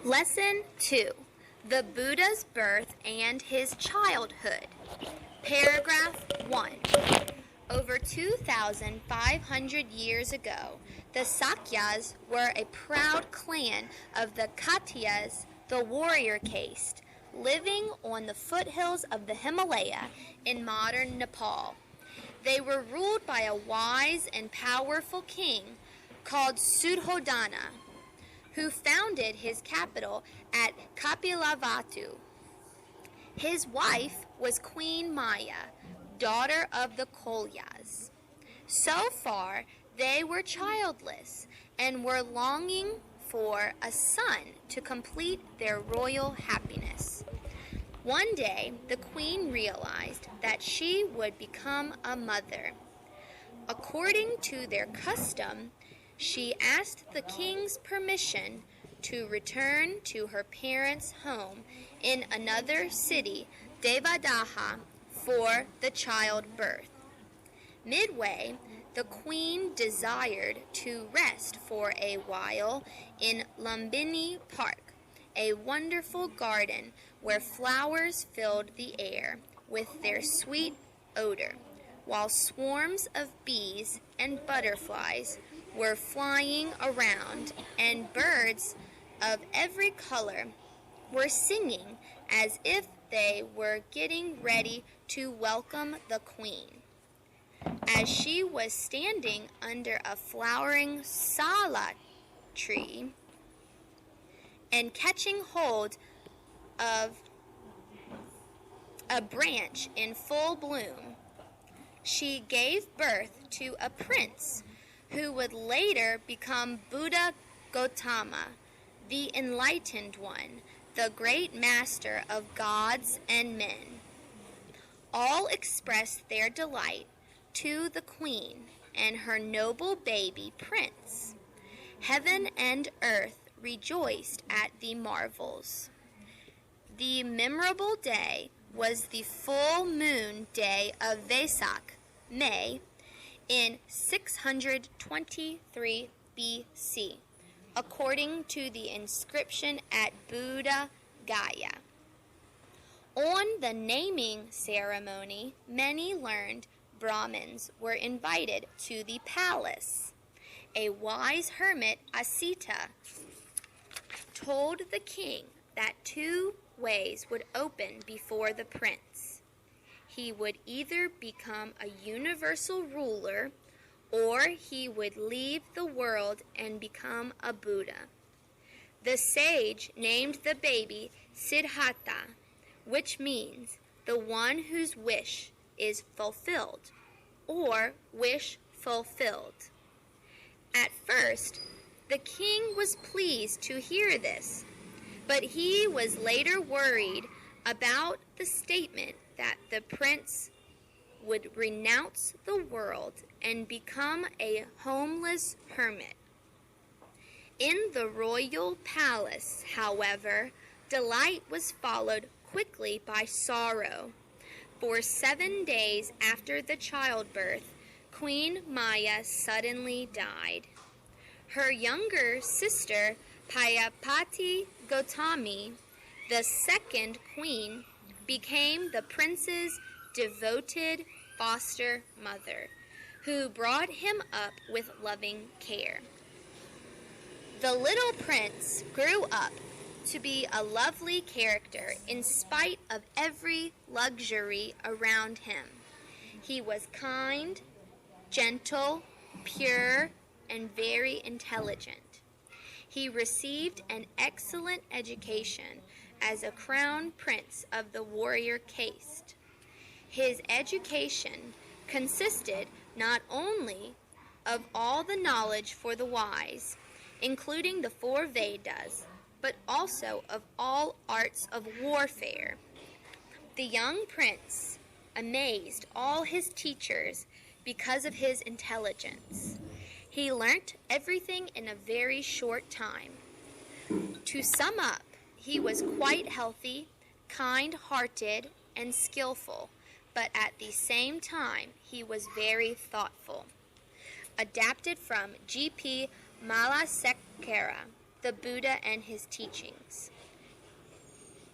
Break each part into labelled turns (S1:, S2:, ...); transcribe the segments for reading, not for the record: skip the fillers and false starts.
S1: Lesson 2. The Buddha's Birth and His Childhood. Paragraph 1. Over 2,500 years ago, the Sakyas were a proud clan of the Khatiyas, the warrior caste, living on the foothills of the Himalaya in modern Nepal. They were ruled by a wise and powerful king called Suddhodana, who founded his capital at Kapilavatu. His wife was Queen Maya, daughter of the Kolyas. So far, they were childless and were longing for a son to complete their royal happiness. One day, the queen realized that she would become a mother. According to their custom, she asked the king's permission to return to her parents' home in another city, Devadaha, for the childbirth. Midway, the queen desired to rest for a while in Lumbini Park, a wonderful garden where flowers filled the air with their sweet odor, while swarms of bees and butterflies were flying around, and birds of every color were singing as if they were getting ready to welcome the queen. As she was standing under a flowering sala tree and catching hold of a branch in full bloom, she gave birth to a prince who would later become Buddha Gautama, the enlightened one, the great master of gods and men. All expressed their delight to the queen and her noble baby prince. Heaven and earth rejoiced at the marvels. The memorable day was the full moon day of Vesak, May, in 623 BC, according to the inscription at Buddha Gaya. On the naming ceremony, many learned Brahmins were invited to the palace. A wise hermit, Asita, told the king that 2 ways would open before the prince. He would either become a universal ruler, or he would leave the world and become a Buddha. The sage named the baby Siddhartha, which means the one whose wish is fulfilled, or wish fulfilled. At first, the king was pleased to hear this, but he was later worried about the statement that the prince would renounce the world and become a homeless hermit. In the royal palace, however, delight was followed quickly by sorrow. For 7 days after the childbirth, Queen Maya suddenly died. Her younger sister, Payapati Gautami, the second queen, became the prince's devoted foster mother, who brought him up with loving care. The little prince grew up to be a lovely character in spite of every luxury around him. He was kind, gentle, pure, and very intelligent. He received an excellent education as a crown prince of the warrior caste. His education consisted not only of all the knowledge for the wise, including the 4 Vedas, but also of all arts of warfare. The young prince amazed all his teachers because of his intelligence. He learnt everything in a very short time. To sum up, he was quite healthy, kind-hearted, and skillful, but at the same time, he was very thoughtful. Adapted from G.P. Malasekera, the Buddha and his teachings.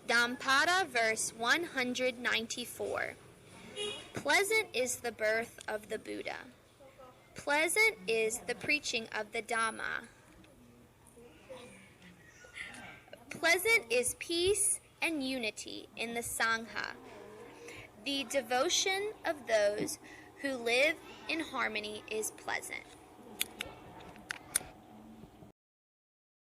S1: Dhampada, verse 194. Pleasant is the birth of the Buddha. Pleasant is the preaching of the Dhamma. Pleasant is peace and unity in the Sangha. The devotion of those who live in harmony is pleasant.